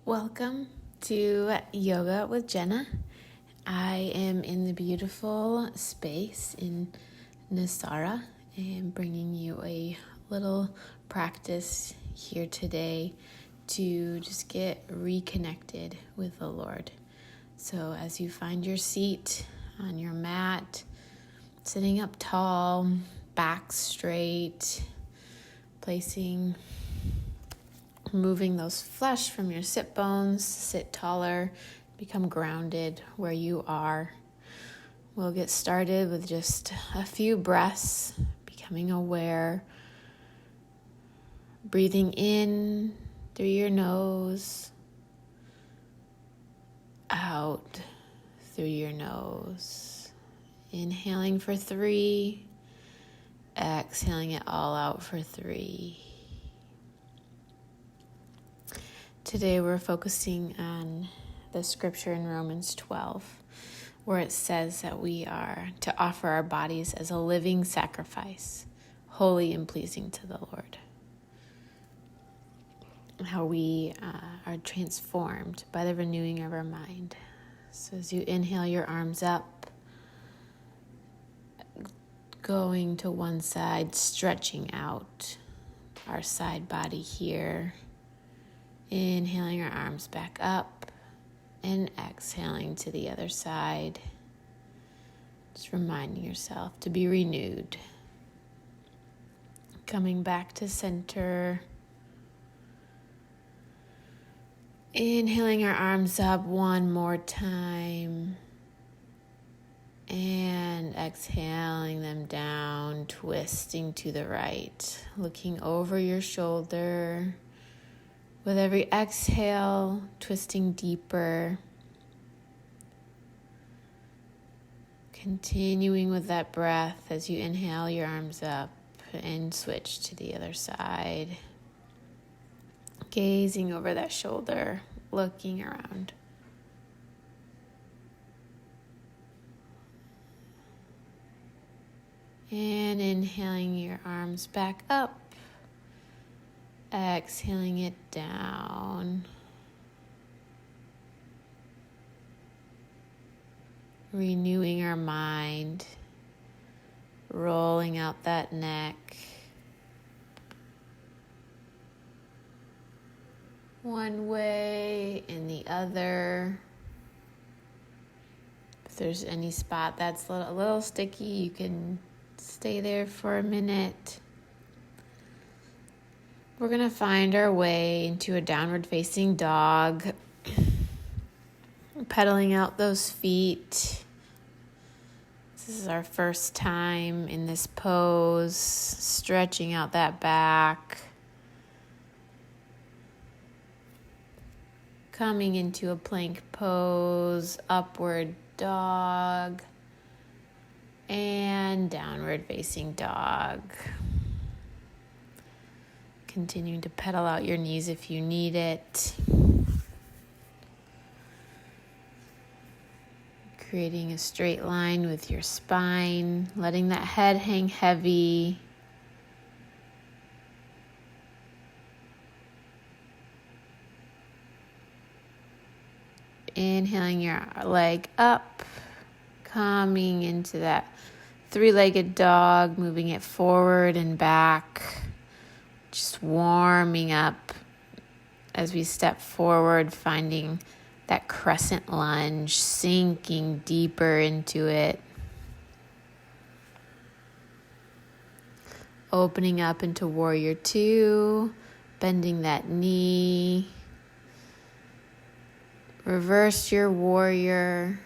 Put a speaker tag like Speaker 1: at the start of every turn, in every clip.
Speaker 1: Welcome to Yoga with Jenna. I am in the beautiful space in Nisara and bringing you a little practice here today to just get reconnected with the Lord. So as you find your seat on your mat, sitting up tall, back straight, moving those flesh from your sit bones, sit taller, become grounded where you are. We'll get started with just a few breaths, becoming aware, breathing in through your nose, out through your nose. Inhaling for 3, exhaling it all out for 3. Today we're focusing on the scripture in Romans 12, where it says that we are to offer our bodies as a living sacrifice, holy and pleasing to the Lord. And how we are transformed by the renewing of our mind. So as you inhale your arms up, going to one side, stretching out our side body here. Inhaling our arms back up and exhaling to the other side. Just reminding yourself to be renewed. Coming back to center. Inhaling our arms up one more time. And exhaling them down, twisting to the right. Looking over your shoulder. With every exhale, twisting deeper. Continuing with that breath as you inhale your arms up and switch to the other side. Gazing over that shoulder, looking around. And inhaling your arms back up. Exhaling it down. Renewing our mind. Rolling out that neck. One way and the other. If there's any spot that's a little sticky, you can stay there for a minute. We're going to find our way into a downward facing dog. Pedaling out those feet. This is our first time in this pose. Stretching out that back. Coming into a plank pose. Upward dog. And downward facing dog. Continuing to pedal out your knees if you need it. Creating a straight line with your spine. Letting that head hang heavy. Inhaling your leg up. Coming into that 3-legged dog. Moving it forward and back. Just warming up as we step forward, finding that crescent lunge, sinking deeper into it. Opening up into warrior 2, bending that knee. Reverse your warrior.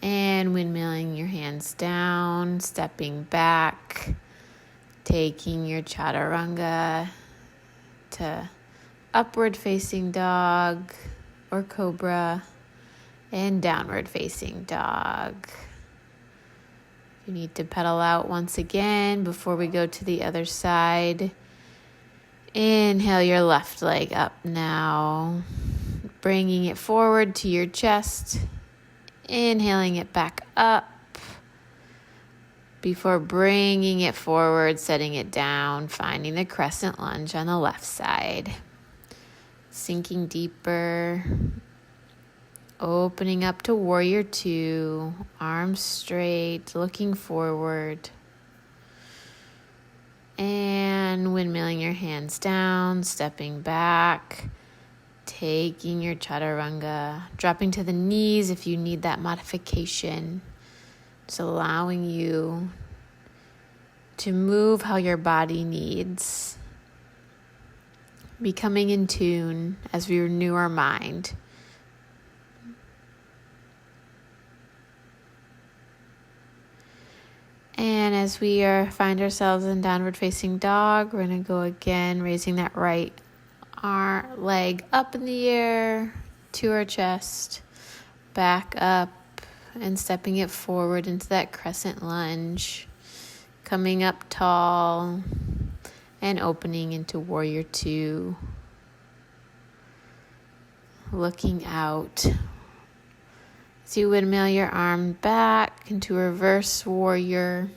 Speaker 1: And windmilling your hands down, stepping back. Taking your chaturanga to upward facing dog or cobra and downward facing dog. You need to pedal out once again before we go to the other side. Inhale your left leg up now, bringing it forward to your chest. Inhaling it back up. Before bringing it forward, setting it down, finding the crescent lunge on the left side. sinking deeper, opening up to warrior two, arms straight, looking forward, and windmilling your hands down, stepping back, taking your chaturanga, dropping to the knees if you need that modification, just allowing you to move how your body needs, becoming in tune as we renew our mind. And as we find ourselves in downward facing dog, we're going to go again, raising that right leg up in the air to our chest, back up, and stepping it forward into that crescent lunge, coming up tall and opening into warrior two, looking out. As you windmill your arm back into reverse warrior,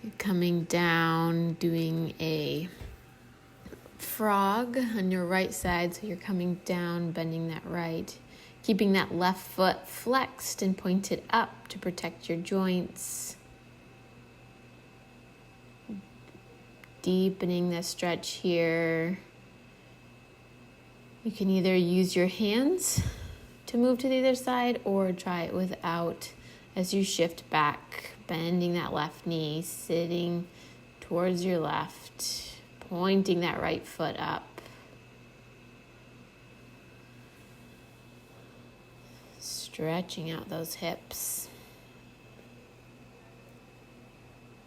Speaker 1: you're coming down, doing a frog on your right side. So you're coming down, bending that right, keeping that left foot flexed and pointed up to protect your joints. Deepening the stretch here. You can either use your hands to move to the other side or try it without as you shift back, bending that left knee, sitting towards your left, pointing that right foot up. Stretching out those hips.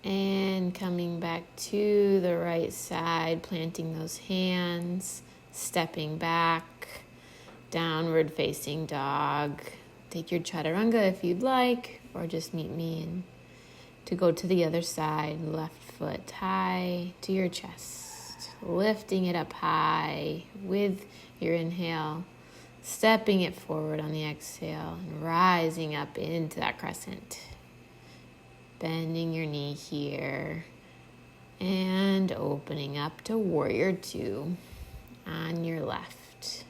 Speaker 1: And coming back to the right side, planting those hands, stepping back, downward facing dog. Take your chaturanga if you'd like, or just meet me to go to the other side. Left foot high to your chest, lifting it up high with your inhale, stepping it forward on the exhale, and rising up into that crescent. Bending your knee here and opening up to warrior two on your left.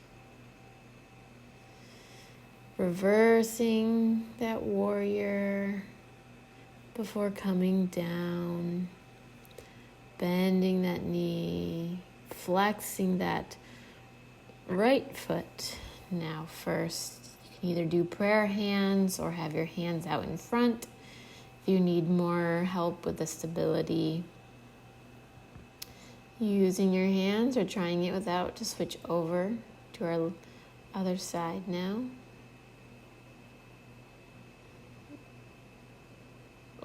Speaker 1: Reversing that warrior before coming down, bending that knee, flexing that right foot. Now first, you can either do prayer hands or have your hands out in front. If you need more help with the stability, using your hands or trying it without, to switch over to our other side now.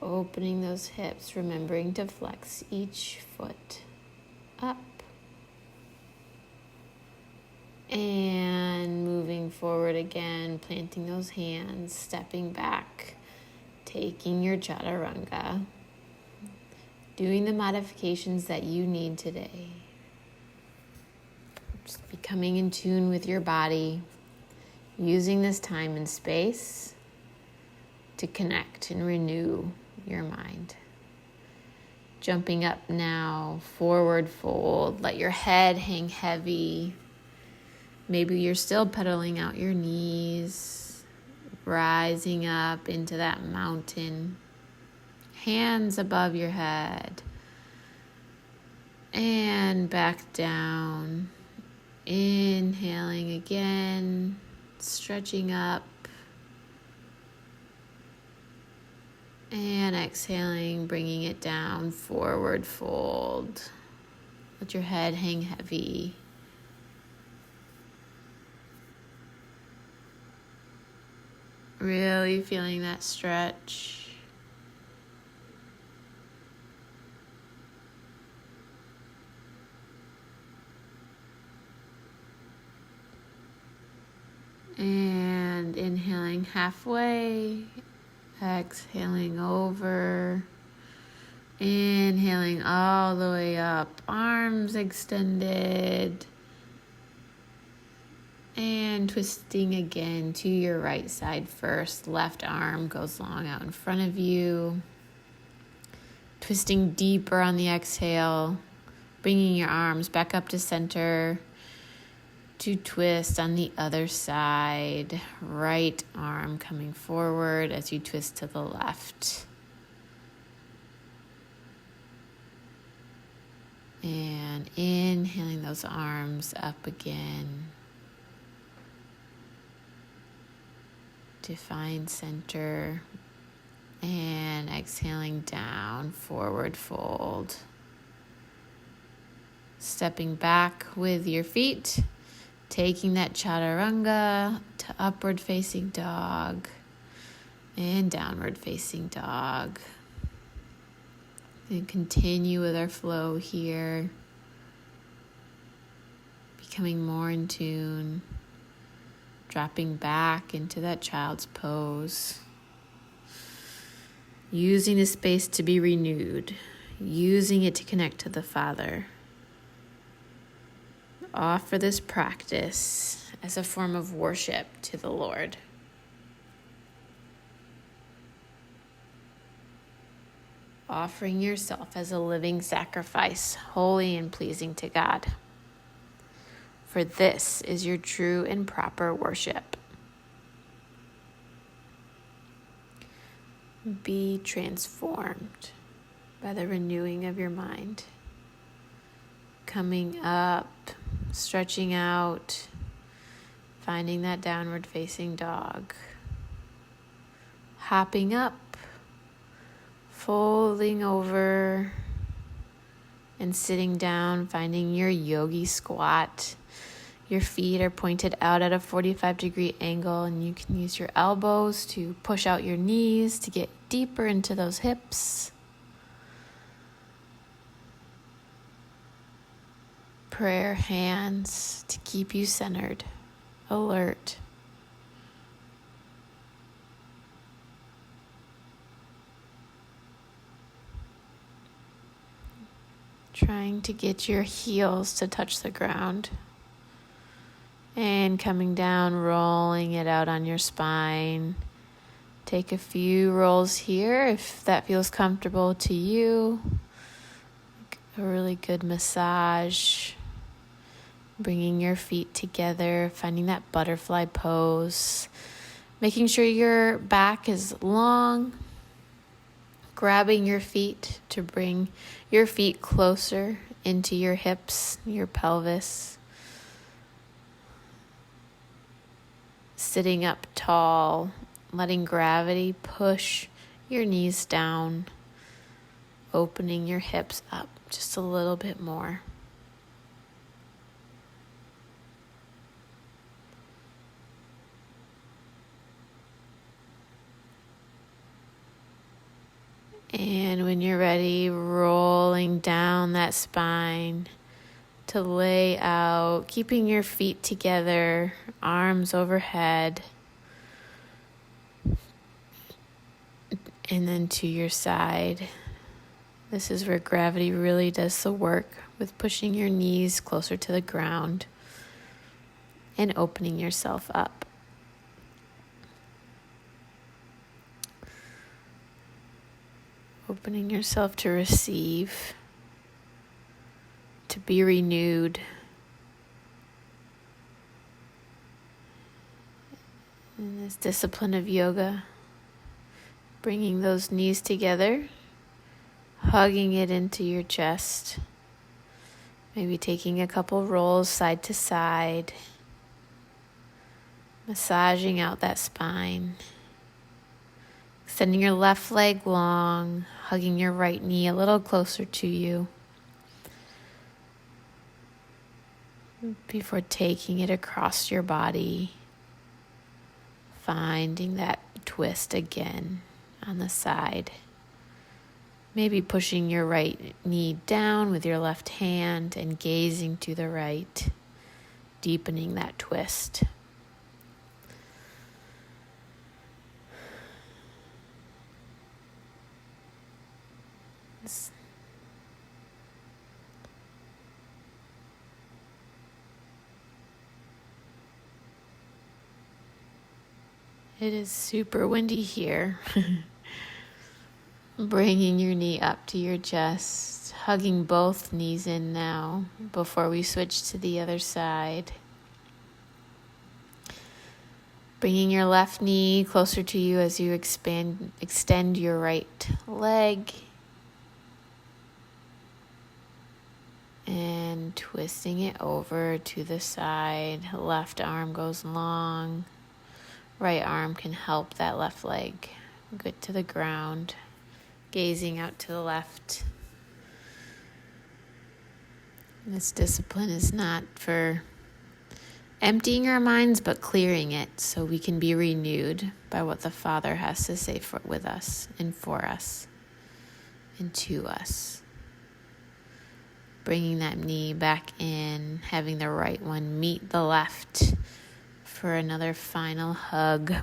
Speaker 1: Opening those hips, remembering to flex each foot up. And moving forward again, planting those hands, stepping back, taking your chaturanga, doing the modifications that you need today. Just becoming in tune with your body, using this time and space to connect and renew your mind. Jumping up now, forward fold, let your head hang heavy. Maybe you're still pedaling out your knees, rising up into that mountain, hands above your head, and back down. Inhaling again, stretching up, and exhaling, bringing it down, forward fold. Let your head hang heavy. Really feeling that stretch. And inhaling halfway, exhaling over, inhaling all the way up, arms extended. And twisting again to your right side first. Left arm goes long out in front of you. Twisting deeper on the exhale. Bringing your arms back up to center. to twist on the other side. Right arm coming forward as you twist to the left. And inhaling those arms up again to find center. And exhaling down, forward fold. Stepping back with your feet, taking that chaturanga to upward facing dog and downward facing dog. And continue with our flow here, becoming more in tune, dropping back into that child's pose. Using the space to be renewed, using it to connect to the Father. Offer this practice as a form of worship to the Lord. Offering yourself as a living sacrifice, holy and pleasing to God. For this is your true and proper worship. Be transformed by the renewing of your mind. Coming up, stretching out, finding that downward facing dog. Hopping up, folding over, and sitting down, finding your yogi squat. Your feet are pointed out at a 45-degree angle, and you can use your elbows to push out your knees to get deeper into those hips. Prayer hands to keep you centered, alert. Trying to get your heels to touch the ground. And coming down, rolling it out on your spine. Take a few rolls here if that feels comfortable to you. A really good massage. Bringing your feet together, finding that butterfly pose. Making sure your back is long. Grabbing your feet to bring your feet closer into your hips, your pelvis. Sitting up tall, letting gravity push your knees down, opening your hips up just a little bit more. And when you're ready, rolling down that spine to lay out, keeping your feet together, arms overhead, and then to your side. This is where gravity really does the work with pushing your knees closer to the ground and opening yourself up. Opening yourself to receive, to be renewed. In this discipline of yoga, bringing those knees together, hugging it into your chest, maybe taking a couple rolls side to side, massaging out that spine. Extending your left leg long, hugging your right knee a little closer to you before taking it across your body, finding that twist again on the side. Maybe pushing your right knee down with your left hand and gazing to the right, deepening that twist. It is super windy here. Bringing your knee up to your chest, hugging both knees in now before we switch to the other side. Bringing your left knee closer to you as you extend your right leg. And twisting it over to the side. Left arm goes long. Right arm can help that left leg get to the ground. Gazing out to the left. This discipline is not for emptying our minds, but clearing it so we can be renewed by what the Father has to say with us and for us and to us. Bringing that knee back in, having the right one meet the left for another final hug.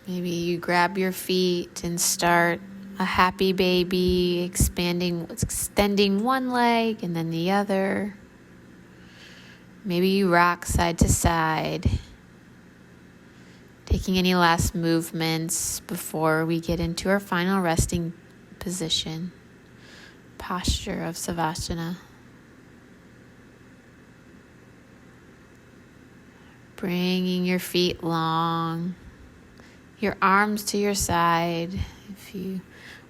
Speaker 1: Maybe you grab your feet and start a happy baby, extending one leg and then the other. Maybe you rock side to side, taking any last movements before we get into our final resting position, posture of Savasana. Bringing your feet long, your arms to your side. If you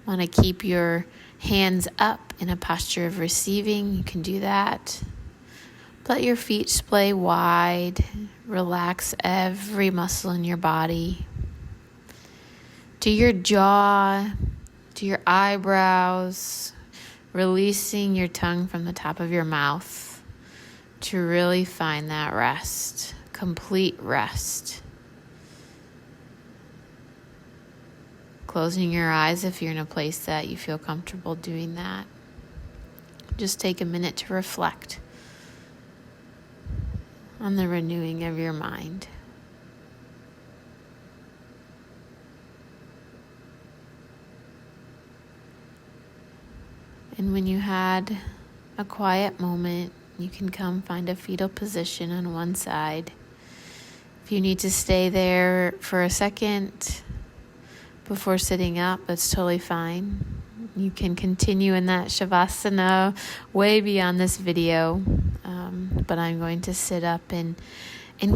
Speaker 1: want to keep your hands up in a posture of receiving, you can do that. Let your feet splay wide. Relax every muscle in your body. To your jaw, to your eyebrows, releasing your tongue from the top of your mouth to really find that rest, complete rest. Closing your eyes if you're in a place that you feel comfortable doing that. Just take a minute to reflect on the renewing of your mind. And when you had a quiet moment, you can come find a fetal position on one side. If you need to stay there for a second before sitting up, that's totally fine. You can continue in that Shavasana way beyond this video, but I'm going to sit up and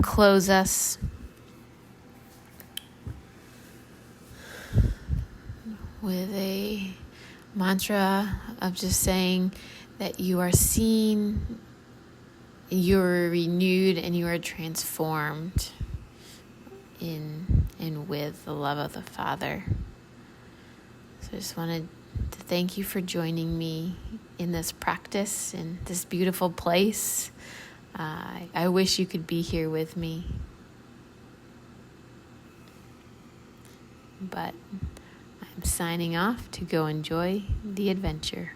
Speaker 1: close us with a mantra of just saying that you are seen, you are renewed, and you are transformed in and with the love of the Father. So I just wanted to thank you for joining me in this practice, in this beautiful place. I wish you could be here with me. But I'm signing off to go enjoy the adventure.